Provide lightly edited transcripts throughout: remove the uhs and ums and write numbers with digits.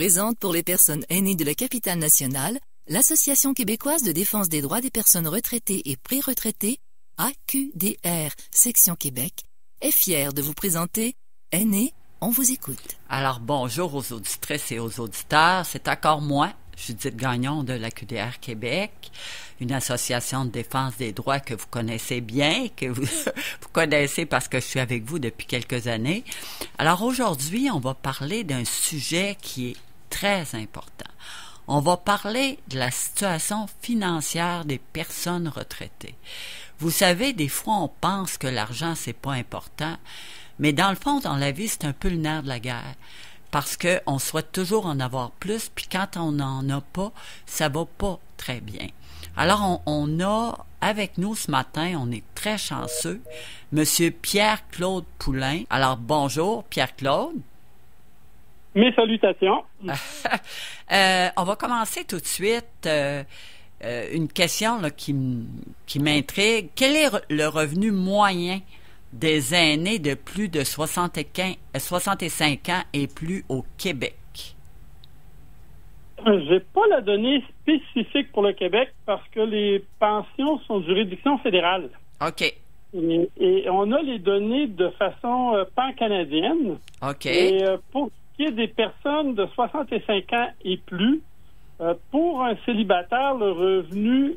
présente pour les personnes aînées de la capitale nationale l'Association québécoise de défense des droits des personnes retraitées et pré-retraitées, AQDR, section Québec, est fière de vous présenter Aînés, on vous écoute. Alors, bonjour aux auditrices et aux auditeurs. C'est encore moi, Judith Gagnon de l'AQDR Québec, une association de défense des droits que vous connaissez bien, que vous connaissez parce que je suis avec vous depuis quelques années. Alors aujourd'hui, on va parler d'un sujet qui est très important. On va parler de la situation financière des personnes retraitées. Vous savez, des fois, on pense que l'argent, c'est pas important, mais dans le fond, dans la vie, c'est un peu le nerf de la guerre. Parce qu'on souhaite toujours en avoir plus, puis quand on n'en a pas, ça va pas très bien. Alors, on a avec nous ce matin, on est très chanceux, Monsieur Pierre-Claude Poulain. Alors, bonjour, Pierre-Claude. Mes salutations. On va commencer tout de suite. Une question là, qui m'intrigue. Quel est le revenu moyen des aînés de plus de 65 ans et plus au Québec? J'ai pas la donnée spécifique pour le Québec parce que les pensions sont de juridiction fédérale. OK. Et on a les données de façon pan-canadienne. OK. Et pour ce qui est des personnes de 65 ans et plus, pour un célibataire, le revenu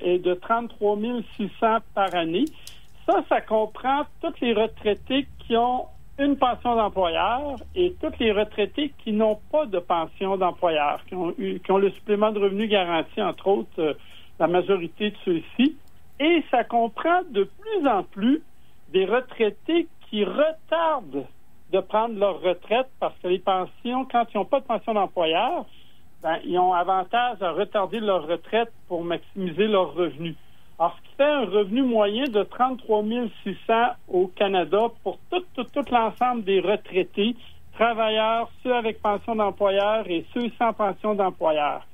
est de 33 600 par année. Ça comprend tous les retraités qui ont une pension d'employeur et tous les retraités qui n'ont pas de pension d'employeur, qui ont le supplément de revenu garanti, entre autres, la majorité de ceux-ci. Et ça comprend de plus en plus des retraités qui retardent de prendre leur retraite parce que les pensions, quand ils n'ont pas de pension d'employeur, ils ont avantage à retarder leur retraite pour maximiser leurs revenus. Alors, ce qui fait un revenu moyen de 33 600 au Canada pour tout l'ensemble des retraités, travailleurs, ceux avec pension d'employeur et ceux sans pension d'employeur.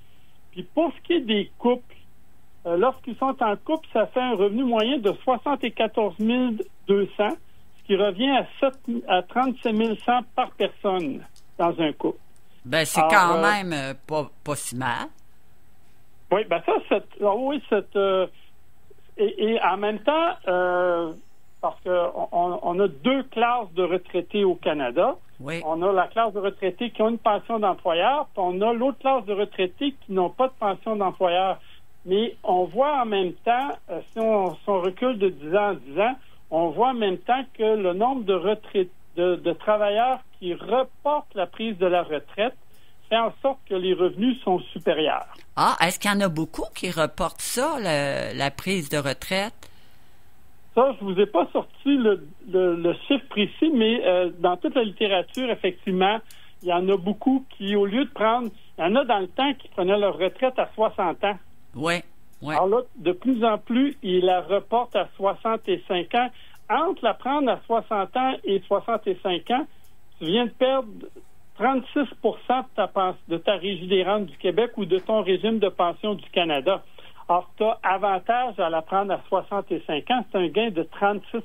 Puis pour ce qui est des couples, lorsqu'ils sont en couple, ça fait un revenu moyen de 74 200, ce qui revient à 37 100 par personne dans un couple. Ben c'est quand même pas si mal. Oui, ben ça, et en même temps, parce qu'on a deux classes de retraités au Canada. Oui. On a la classe de retraités qui ont une pension d'employeur, puis on a l'autre classe de retraités qui n'ont pas de pension d'employeur. Mais on voit en même temps, si on recule de 10 ans en 10 ans, on voit en même temps que le nombre de travailleurs qui reportent la prise de la retraite fait en sorte que les revenus sont supérieurs. Ah, est-ce qu'il y en a beaucoup qui reportent ça, la prise de retraite? Ça, je vous ai pas sorti le chiffre précis, mais dans toute la littérature, effectivement, il y en a beaucoup qui, au lieu de prendre... Il y en a dans le temps qui prenaient leur retraite à 60 ans. Oui. Alors là, de plus en plus, ils la reportent à 65 ans. Entre la prendre à 60 ans et 65 ans, tu viens de perdre 36 de ta régie des rentes du Québec ou de ton régime de pension du Canada. Alors, tu as avantage à la prendre à 65 ans. C'est un gain de 36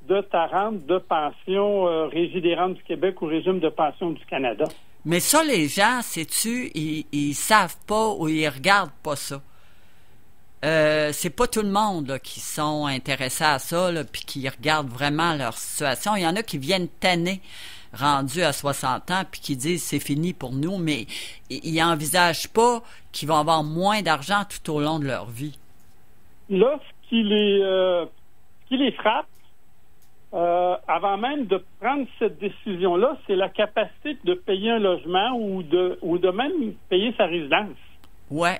de ta rente de pension régie des rentes du Québec ou régime de pension du Canada. Mais ça, les gens, sais-tu, ils savent pas ou ils regardent pas ça. C'est pas tout le monde là, qui sont intéressés à ça puis qui regardent vraiment leur situation. Il y en a qui viennent tanner rendus à 60 ans puis qui disent c'est fini pour nous, mais ils n'envisagent pas qu'ils vont avoir moins d'argent tout au long de leur vie. Là, ce qui les frappe, avant même de prendre cette décision-là, c'est la capacité de payer un logement ou de même payer sa résidence. Ouais.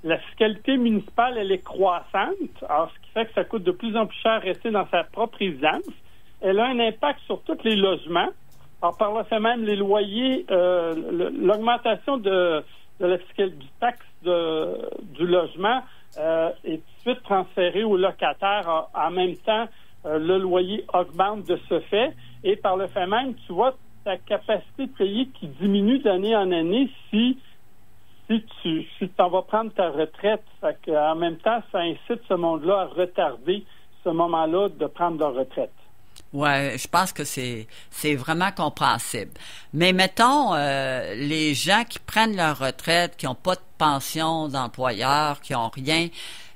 La fiscalité municipale, elle est croissante, alors ce qui fait que ça coûte de plus en plus cher rester dans sa propre résidence. Elle a un impact sur tous les logements. Alors, par le fait même, les loyers, l'augmentation de la fiscalité du taxe du logement est tout de suite transférée aux locataires. En même temps, le loyer augmente de ce fait. Et par le fait même, tu vois ta capacité de payer qui diminue d'année en année si tu t'en vas prendre ta retraite. Fait qu'en même temps, ça incite ce monde-là à retarder ce moment-là de prendre leur retraite. Ouais, je pense que c'est vraiment compréhensible. Mais mettons les gens qui prennent leur retraite, qui n'ont pas de pension d'employeur, qui n'ont rien,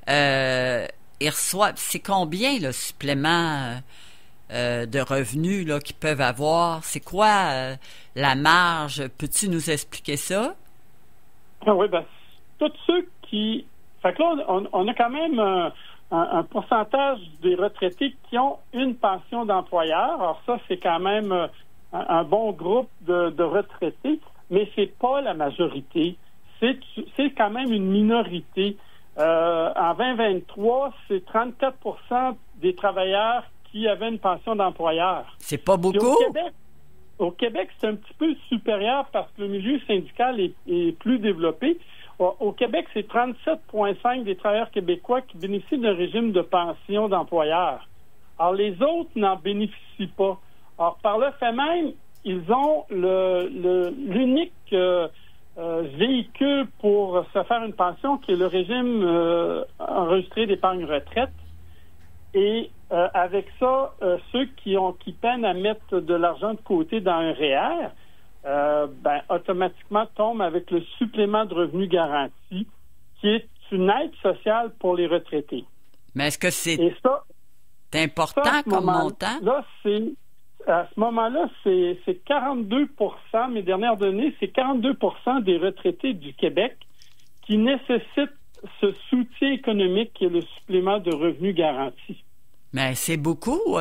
ils reçoivent. C'est combien le supplément de revenus là qu'ils peuvent avoir? C'est quoi la marge? Peux-tu nous expliquer ça? Ah oui, ben tous ceux qui. Fait que là, on a quand même un pourcentage des retraités qui ont une pension d'employeur. Alors ça, c'est quand même un bon groupe de retraités, mais c'est pas la majorité. C'est quand même une minorité. En 2023, c'est 34% des travailleurs qui avaient une pension d'employeur. C'est pas beaucoup? Au Québec, c'est un petit peu supérieur parce que le milieu syndical est plus développé. Au Québec, c'est 37,5 des travailleurs québécois qui bénéficient d'un régime de pension d'employeur. Alors, les autres n'en bénéficient pas. Alors, par le fait même, ils ont l'unique véhicule pour se faire une pension qui est le régime enregistré d'épargne retraite. Et avec ça, ceux qui peinent à mettre de l'argent de côté dans un REER, automatiquement tombent avec le supplément de revenu garanti, qui est une aide sociale pour les retraités. Mais est-ce que c'est important comme montant? Là, à ce moment-là, c'est 42%, mes dernières données, c'est 42% des retraités du Québec qui nécessitent ce soutien économique qui est le supplément de revenu garanti. Mais c'est beaucoup,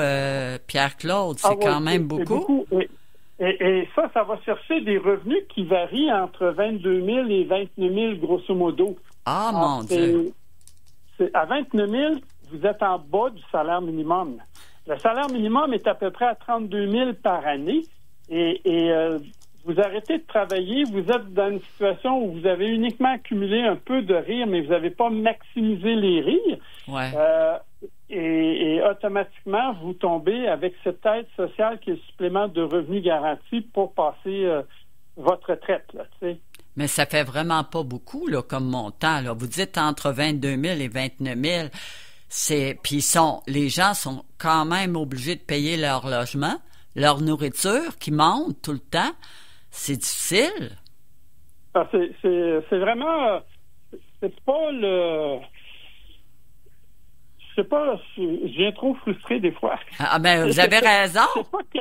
Pierre-Claude, c'est quand même beaucoup. Oui. Et ça va chercher des revenus qui varient entre 22 000 et 29 000, grosso modo. Ah, mon Dieu! À 29 000, vous êtes en bas du salaire minimum. Le salaire minimum est à peu près à 32 000 par année. Et vous arrêtez de travailler, vous êtes dans une situation où vous avez uniquement accumulé un peu de rires, mais vous n'avez pas maximisé les rires. Ouais. Et automatiquement, vous tombez avec cette aide sociale qui est le supplément de revenu garanti pour passer votre retraite. Là, tu sais. Mais ça fait vraiment pas beaucoup là, comme montant. Là. Vous dites entre 22 000 et 29 000. Puis les gens sont quand même obligés de payer leur logement, leur nourriture qui monte tout le temps. C'est difficile. Ah, c'est vraiment... c'est pas le... Je sais pas, je viens trop frustré des fois. Ah ben, vous avez raison. Je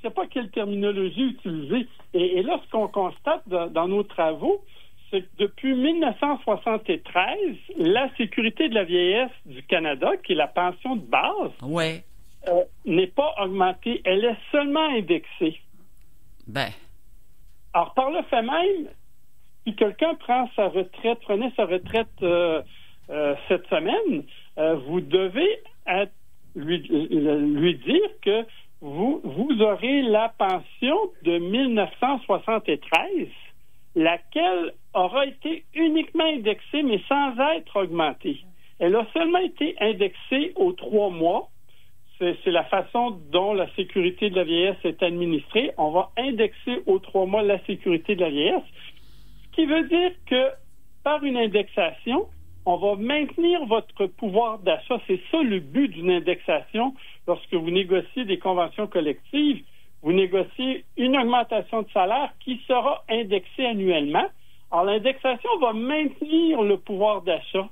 sais pas quelle terminologie utiliser. Et là, ce qu'on constate dans nos travaux, c'est que depuis 1973, la Sécurité de la vieillesse du Canada, qui est la pension de base, ouais. N'est pas augmentée. Elle est seulement indexée. Ben. Alors, par le fait même, si quelqu'un prenait sa retraite cette semaine, vous devez lui dire que vous aurez la pension de 1973, laquelle aura été uniquement indexée, mais sans être augmentée. Elle a seulement été indexée aux 3 mois. C'est la façon dont la Sécurité de la vieillesse est administrée. On va indexer aux 3 mois la Sécurité de la vieillesse, ce qui veut dire que par une indexation, on va maintenir votre pouvoir d'achat. C'est ça le but d'une indexation. Lorsque vous négociez des conventions collectives, vous négociez une augmentation de salaire qui sera indexée annuellement. Alors, l'indexation va maintenir le pouvoir d'achat.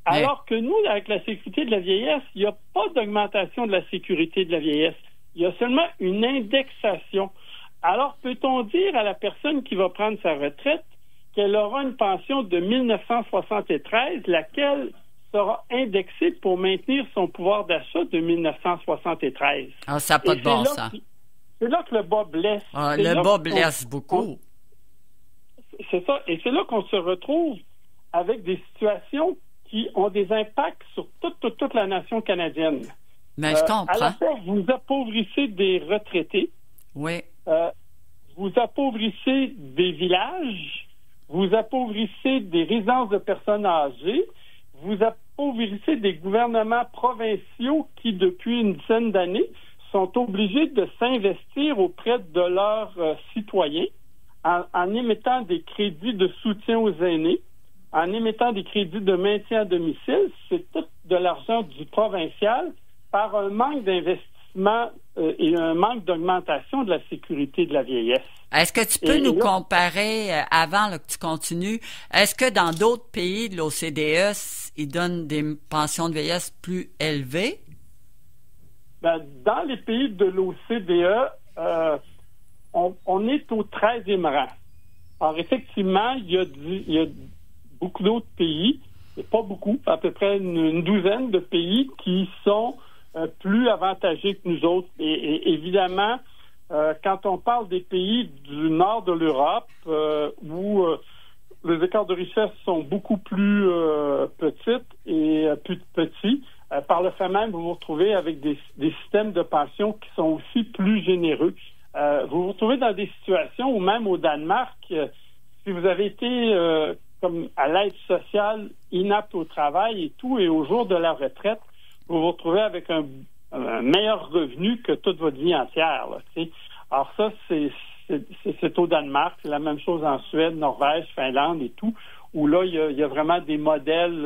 Alors que nous, avec la Sécurité de la vieillesse, il n'y a pas d'augmentation de la Sécurité de la vieillesse. Il y a seulement une indexation. Alors, peut-on dire à la personne qui va prendre sa retraite qu'elle aura une pension de 1973, laquelle sera indexée pour maintenir son pouvoir d'achat de 1973. Ah, ça n'a pas de bon sens. C'est là que le bas blesse. Ah, le bas blesse beaucoup. C'est ça. Et c'est là qu'on se retrouve avec des situations qui ont des impacts sur toute la nation canadienne. Mais je comprends. À la fois, vous appauvrissez des retraités. Oui. Vous appauvrissez des villages. Vous appauvrissez des résidences de personnes âgées. Vous appauvrissez des gouvernements provinciaux qui, depuis une dizaine d'années, sont obligés de s'investir auprès de leurs citoyens en émettant des crédits de soutien aux aînés, en émettant des crédits de maintien à domicile. C'est tout de l'argent du provincial par un manque d'investissement ralentissement et un manque d'augmentation de la sécurité de la vieillesse. Est-ce que tu peux nous comparer, avant là, que tu continues, est-ce que dans d'autres pays de l'OCDE, ils donnent des pensions de vieillesse plus élevées? Ben, dans les pays de l'OCDE, on est au 13e rang. Alors, effectivement, il y a beaucoup d'autres pays, et pas beaucoup, à peu près une douzaine de pays qui sont plus avantagés que nous autres. Et évidemment, quand on parle des pays du nord de l'Europe, où les écarts de richesse sont beaucoup plus petites et plus petits, par le fait même, vous vous retrouvez avec des systèmes de pension qui sont aussi plus généreux. Vous vous retrouvez dans des situations où même au Danemark, si vous avez été comme à l'aide sociale, inapte au travail et tout, et au jour de la retraite, vous vous retrouvez avec un meilleur revenu que toute votre vie entière. Là, t'sais. Alors ça, c'est au Danemark, c'est la même chose en Suède, Norvège, Finlande et tout, où là, il y a vraiment des modèles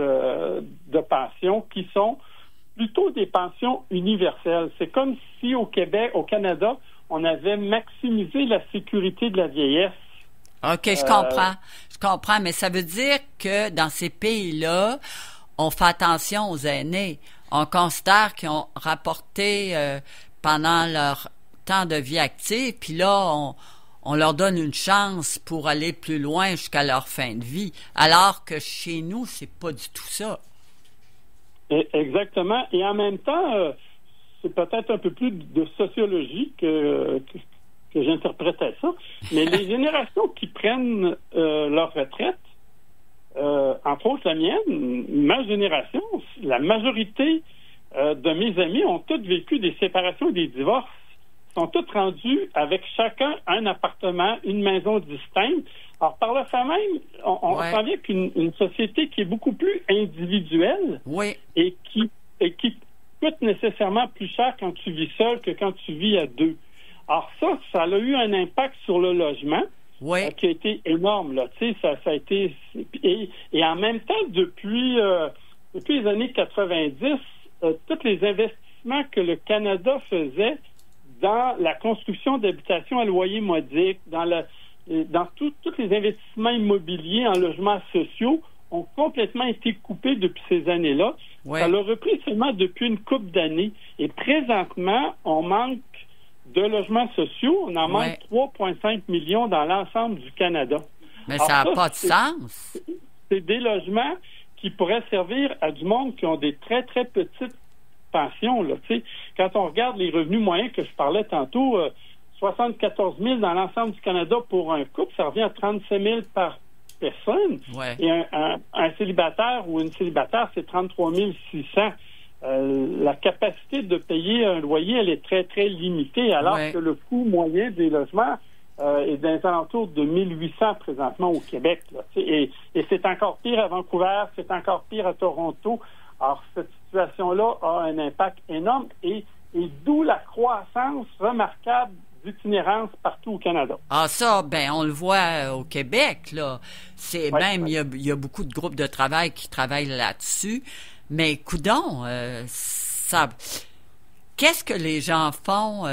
de pension qui sont plutôt des pensions universelles. C'est comme si au Québec, au Canada, on avait maximisé la sécurité de la vieillesse. OK, je comprends, mais ça veut dire que dans ces pays-là, on fait attention aux aînés. On considère qu'ils ont rapporté pendant leur temps de vie active, puis là, on leur donne une chance pour aller plus loin jusqu'à leur fin de vie, alors que chez nous, c'est pas du tout ça. Exactement. Et en même temps, c'est peut-être un peu plus de sociologie que j'interprétais ça, mais les générations qui prennent leur retraite, entre autres la mienne, ma génération, la majorité de mes amis ont tous vécu des séparations et des divorces, sont tous rendus avec chacun un appartement, une maison distincte. Alors, par le fait même, on s'en vient qu'une société qui est beaucoup plus individuelle et qui coûte nécessairement plus cher quand tu vis seul que quand tu vis à deux. Alors ça a eu un impact sur le logement qui a été énorme. Là. Tu sais, ça a été... Et en même temps, depuis les années 90, tous les investissements que le Canada faisait dans la construction d'habitations à loyer modique, dans tous les investissements immobiliers en logements sociaux ont complètement été coupés depuis ces années-là. Ça l'a repris seulement depuis une couple d'années. Et présentement, on manque de logements sociaux. On en manque 3,5 millions dans l'ensemble du Canada. Mais ça n'a pas de sens. C'est des logements qui pourraient servir à du monde qui ont des très, très petites pensions. Là, quand on regarde les revenus moyens que je parlais tantôt, 74 000 dans l'ensemble du Canada pour un couple, ça revient à 37 000 par personne. Et un célibataire ou une célibataire, c'est 33 600. La capacité de payer un loyer, elle est très, très limitée, alors que le coût moyen des logements est dans les alentours de 1800 présentement au Québec. Là, et c'est encore pire à Vancouver, c'est encore pire à Toronto. Alors, cette situation-là a un impact énorme et d'où la croissance remarquable d'itinérance partout au Canada. Ah, ça, on le voit au Québec, là. C'est même, il y a beaucoup de groupes de travail qui travaillent là-dessus. Mais, coudonc, qu'est-ce que les gens font,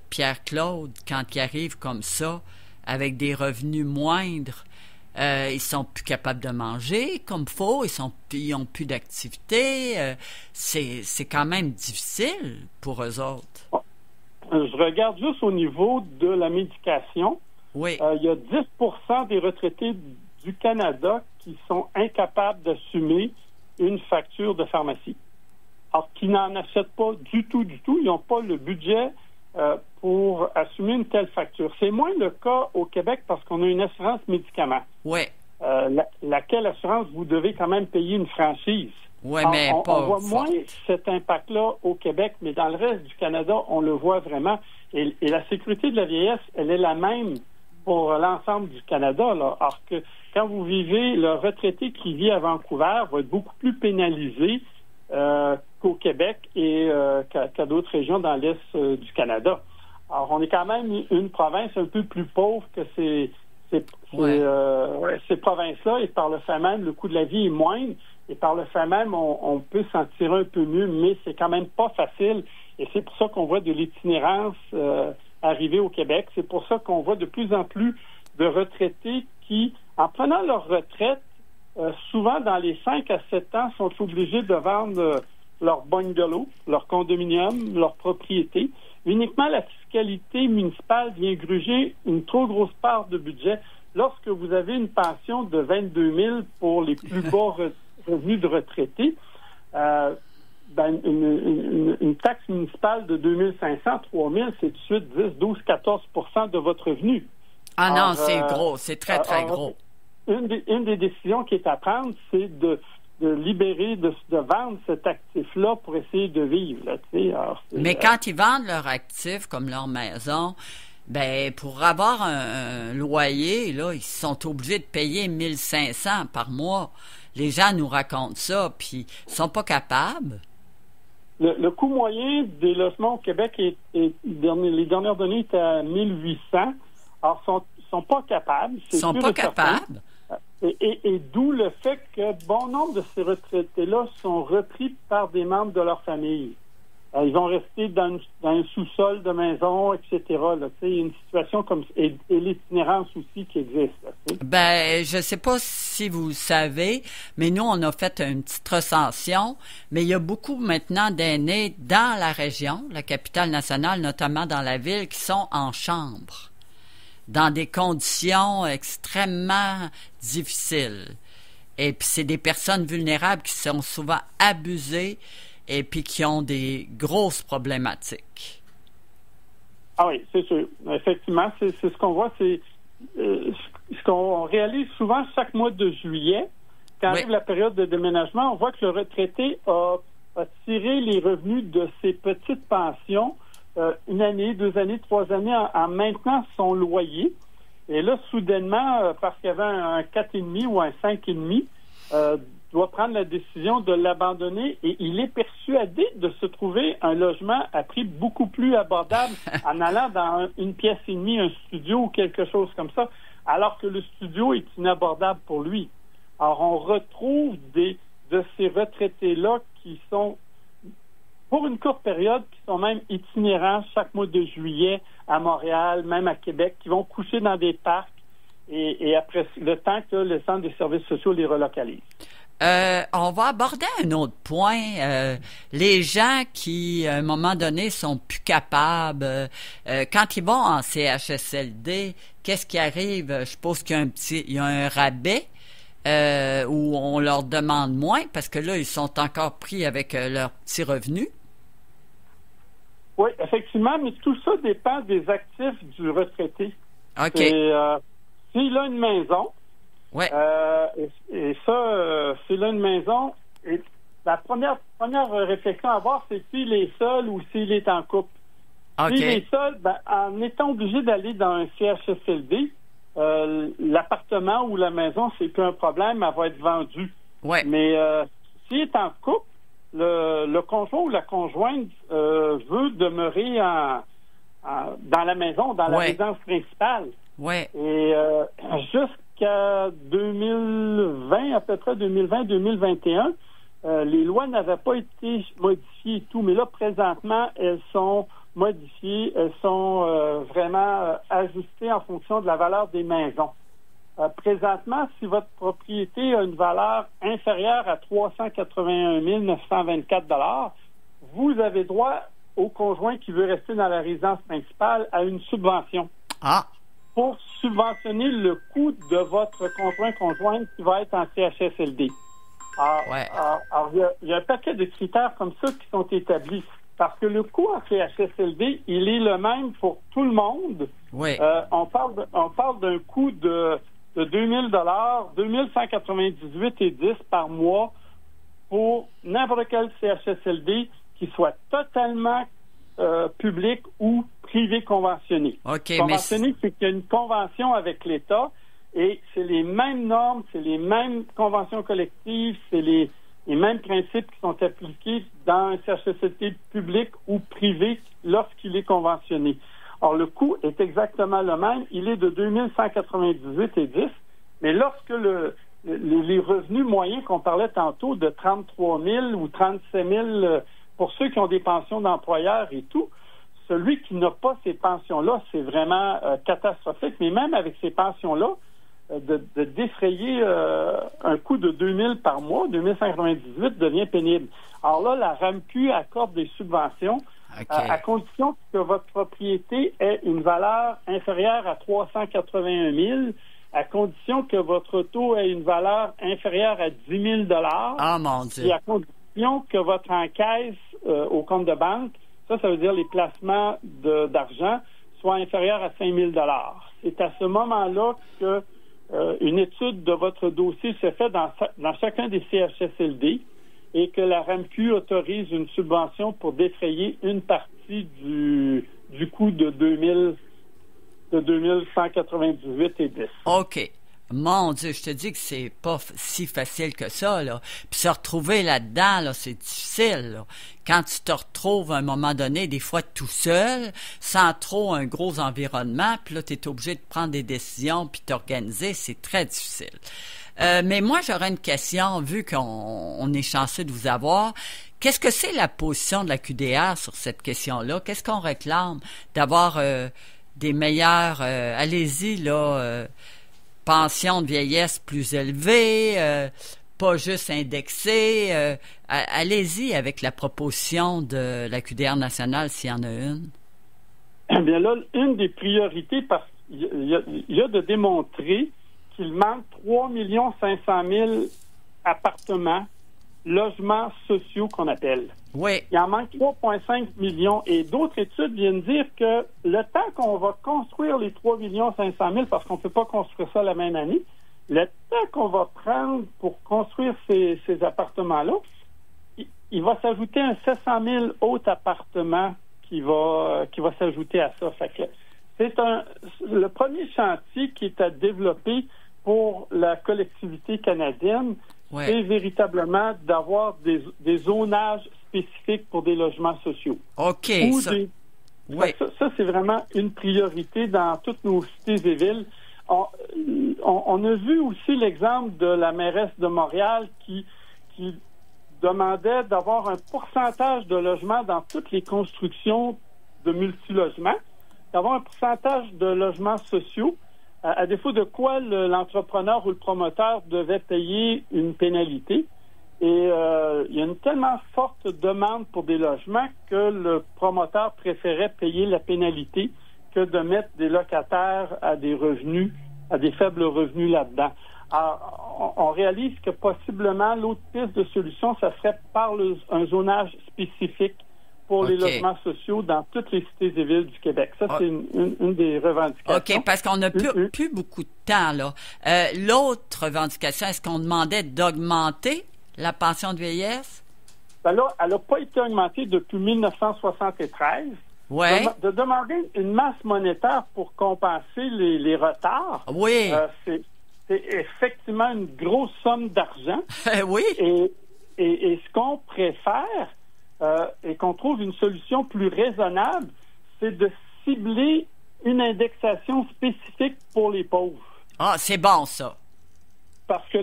Pierre-Claude, quand ils arrivent comme ça, avec des revenus moindres? Ils sont plus capables de manger comme faut, ils ont plus d'activité. C'est quand même difficile pour eux autres. Je regarde juste au niveau de la médication. Il y a 10% des retraités du Canada qui sont incapables d'assumer une facture de pharmacie. Alors, qui n'en achètent pas du tout. Ils n'ont pas le budget pour assumer une telle facture. C'est moins le cas au Québec parce qu'on a une assurance médicaments. Laquelle assurance, vous devez quand même payer une franchise. Mais on voit forte. moins cet impact-là au Québec, mais dans le reste du Canada, on le voit vraiment. Et la sécurité de la vieillesse, elle est la même pour l'ensemble du Canada. Là. Alors que quand vous vivez, le retraité qui vit à Vancouver va être beaucoup plus pénalisé qu'au Québec et qu'à d'autres régions dans l'Est du Canada. Alors, on est quand même une province un peu plus pauvre que ces provinces-là, et par le fait même, le coût de la vie est moindre, et par le fait même, on peut s'en tirer un peu mieux, mais c'est quand même pas facile. Et c'est pour ça qu'on voit de l'itinérance arriver au Québec. C'est pour ça qu'on voit de plus en plus de retraités qui, en prenant leur retraite, souvent dans les 5 à 7 ans, sont obligés de vendre leur bungalow, leur condominium, leur propriété. Uniquement la fiscalité municipale vient gruger une trop grosse part de budget. Lorsque vous avez une pension de 22 000 pour les plus bas revenus de retraités, une taxe municipale de 2 500, 3 000, c'est tout de suite 10, 12, 14 % de votre revenu. Ah non, c'est gros, c'est très, très gros. Une des décisions qui est à prendre, c'est de libérer, de vendre cet actif-là pour essayer de vivre. Là, mais quand ils vendent leur actif, comme leur maison, pour avoir un loyer, là, ils sont obligés de payer 1 500 par mois. Les gens nous racontent ça, puis ils sont pas capables. Le coût moyen des logements au Québec, les dernières données étaient à 1 800. Alors, ils sont pas capables. Ils sont pas capables. Et d'où le fait que bon nombre de ces retraités-là sont repris par des membres de leur famille. Ils vont rester dans un sous-sol de maison, etc. Là, il y a une situation comme et l'itinérance aussi qui existe. Là, je ne sais pas si vous savez, mais nous, on a fait une petite recension, mais il y a beaucoup maintenant d'aînés dans la région, la capitale nationale, notamment dans la ville, qui sont en chambre, dans des conditions extrêmement difficiles. Et puis, c'est des personnes vulnérables qui sont souvent abusées et puis qui ont des grosses problématiques. Ah oui, c'est sûr. Effectivement, c'est ce qu'on voit. C'est ce qu'on réalise souvent chaque mois de juillet. Quand arrive la période de déménagement, on voit que le retraité a tiré les revenus de ses petites pensions 1 année, 2 années, 3 années en maintenant son loyer. Et là, soudainement, parce qu'il y avait un 4,5 ou un 5,5, doit prendre la décision de l'abandonner et il est persuadé de se trouver un logement à prix beaucoup plus abordable en allant dans une pièce et demie, un studio ou quelque chose comme ça, alors que le studio est inabordable pour lui. Alors, on retrouve de ces retraités-là qui sont, pour une courte période, qui sont même itinérants chaque mois de juillet à Montréal, même à Québec, qui vont coucher dans des parcs et après le temps que le Centre des services sociaux les relocalise. On va aborder un autre point. Les gens qui, à un moment donné, sont plus capables, quand ils vont en CHSLD, qu'est-ce qui arrive? Je suppose qu'il y a un rabais où on leur demande moins parce que là, ils sont encore pris avec leurs petits revenus. Oui, effectivement, mais tout ça dépend des actifs du retraité. OK. S'il a une maison, ouais. Et ça, s'il a une maison, et la première réflexion à avoir, c'est s'il est seul ou s'il est en couple. Okay. S'il est seul, en étant obligé d'aller dans un CHSLD, l'appartement ou la maison, c'est plus un problème, elle va être vendue. Ouais. Mais s'il est en couple, le conjoint ou la conjointe veut demeurer dans la maison, dans la résidence principale. Ouais. Et jusqu'à 2020, à peu près 2020-2021, les lois n'avaient pas été modifiées et tout, mais là, présentement, elles sont modifiées, elles sont vraiment ajustées en fonction de la valeur des maisons. Présentement, si votre propriété a une valeur inférieure à 381 924 $, vous avez droit au conjoint qui veut rester dans la résidence principale à une subvention. Ah! Pour subventionner le coût de votre conjointe qui va être en CHSLD. Alors, il y a un paquet de critères comme ça qui sont établis. Parce que le coût en CHSLD, il est le même pour tout le monde. Oui. On parle d'un coût de 2 000 $, 2 198,10 $ par mois pour n'importe quel CHSLD qui soit totalement public ou privé conventionné. Okay, conventionné, c'est qu'il y a une convention avec l'État et c'est les mêmes normes, c'est les mêmes conventions collectives, c'est les mêmes principes qui sont appliqués dans un CHSLD public ou privé lorsqu'il est conventionné. Or, le coût est exactement le même. Il est de 2 198,10 $, mais lorsque les revenus moyens qu'on parlait tantôt de 33 000 ou 37 000 pour ceux qui ont des pensions d'employeurs et tout, celui qui n'a pas ces pensions-là, c'est vraiment catastrophique. Mais même avec ces pensions-là, de défrayer un coût de 2 000 par mois, 2 598 devient pénible. Alors là, la RAMQ accorde des subventions à condition que votre propriété ait une valeur inférieure à 381 000, à condition que votre auto ait une valeur inférieure à 10 000 Ah, mon Dieu! Et à condition que votre encaisse au compte de banque, ça veut dire les placements d'argent, soit inférieurs à 5 000 C'est à ce moment-là que une étude de votre dossier se fait dans chacun des CHSLD et que la RAMQ autorise une subvention pour défrayer une partie du coût de 2 198 et 10. OK. Mon Dieu, je te dis que c'est pas si facile que ça, là. Puis se retrouver là-dedans, là, c'est difficile, là. Quand tu te retrouves à un moment donné, des fois tout seul, sans trop un gros environnement, puis là, tu es obligé de prendre des décisions puis t'organiser, c'est très difficile. Mais moi, j'aurais une question, vu qu'on est chanceux de vous avoir. Qu'est-ce que c'est la position de la QDR sur cette question-là? Qu'est-ce qu'on réclame? D'avoir des meilleures... allez-y, là... pension de vieillesse plus élevée, pas juste indexée. Allez-y avec la proposition de la QDR nationale, s'il y en a une. Eh bien là, une des priorités, parce qu'il y a de démontrer qu'il manque 3 500 000 appartements, logements sociaux qu'on appelle. Oui. Il en manque 3,5 millions. Et d'autres études viennent dire que le temps qu'on va construire les 3 500 000, parce qu'on ne peut pas construire ça la même année, le temps qu'on va prendre pour construire ces appartements-là, il va s'ajouter un 700 000 autres appartements qui va s'ajouter à ça. Fait que c'est le premier chantier qui est à développer pour la collectivité canadienne. Ouais. C'est véritablement d'avoir des zonages spécifiques pour des logements sociaux. OK. Ouais. Ça, c'est vraiment une priorité dans toutes nos cités et villes. On a vu aussi l'exemple de la mairesse de Montréal qui demandait d'avoir un pourcentage de logements dans toutes les constructions de multilogements, d'avoir un pourcentage de logements sociaux, à défaut de quoi l'entrepreneur ou le promoteur devait payer une pénalité. Et il y a une tellement forte demande pour des logements que le promoteur préférait payer la pénalité que de mettre des locataires à des faibles revenus là-dedans. Alors, on réalise que possiblement l'autre piste de solution, ça serait par un zonage spécifique pour les logements sociaux dans toutes les cités et villes du Québec. Ça, c'est une des revendications. OK, parce qu'on n'a plus beaucoup de temps, là. L'autre revendication, est-ce qu'on demandait d'augmenter la pension de vieillesse? Ben là, elle n'a pas été augmentée depuis 1973. Ouais. De demander une masse monétaire pour compenser les retards, oui. C'est effectivement une grosse somme d'argent. Oui. Et ce qu'on préfère et qu'on trouve une solution plus raisonnable, c'est de cibler une indexation spécifique pour les pauvres. Ah, c'est bon, ça. Parce que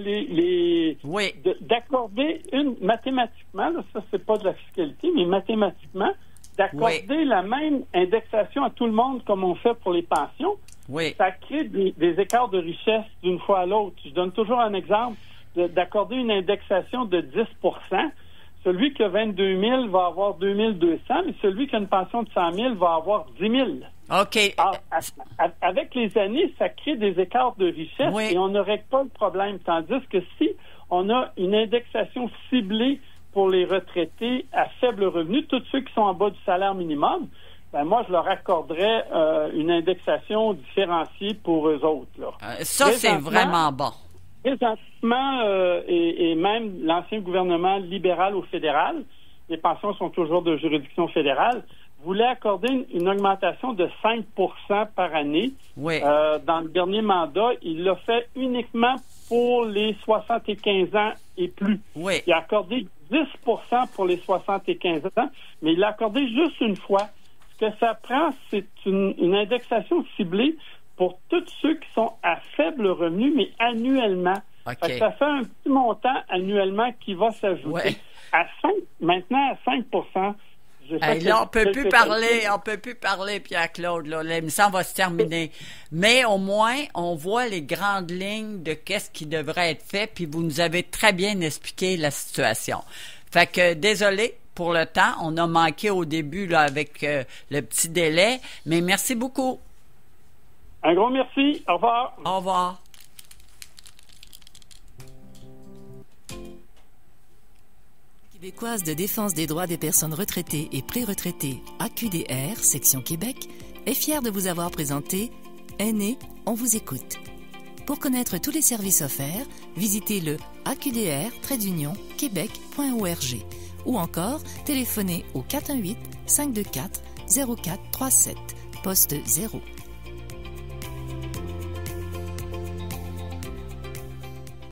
oui. d'accorder mathématiquement, là, ça c'est pas de la fiscalité, mais mathématiquement, d'accorder la même indexation à tout le monde comme on fait pour les pensions, ça crée des écarts de richesse d'une fois à l'autre. Je donne toujours un exemple d'accorder une indexation de 10 Celui qui a 22 000 va avoir 2 200, mais celui qui a une pension de 100 000 va avoir 10 000. OK. Alors, avec les années, ça crée des écarts de richesse et on ne règle pas le problème. Tandis que si on a une indexation ciblée pour les retraités à faible revenu, tous ceux qui sont en bas du salaire minimum, ben moi, je leur accorderais une indexation différenciée pour eux autres. Là. Ça, c'est vraiment bon. Présentement, et même l'ancien gouvernement libéral au fédéral, les pensions sont toujours de juridiction fédérale, voulait accorder une augmentation de 5 par année. Oui. Dans le dernier mandat, il l'a fait uniquement pour les 75 ans et plus. Oui. Il a accordé 10 pour les 75 ans, mais il l'a accordé juste une fois. Ce que ça prend, c'est une indexation ciblée pour tous ceux qui sont à faible revenu, mais annuellement. OK. Fait que ça fait un petit montant annuellement qui va s'ajouter. Ouais. Maintenant, à 5 Hey, là, on peut plus parler, Pierre-Claude, là. L'émission va se terminer. Mais au moins, on voit les grandes lignes de qu'est-ce qui devrait être fait, puis vous nous avez très bien expliqué la situation. Fait que, désolé pour le temps, on a manqué au début, là, avec le petit délai, mais merci beaucoup. Un gros merci. Au revoir. Au revoir. Québécoise de défense des droits des personnes retraitées et pré-retraitées, AQDR, section Québec, est fière de vous avoir présenté Aînés, on vous écoute. Pour connaître tous les services offerts, visitez le aqdr-québec.org ou encore téléphonez au 418-524-0437, poste 0.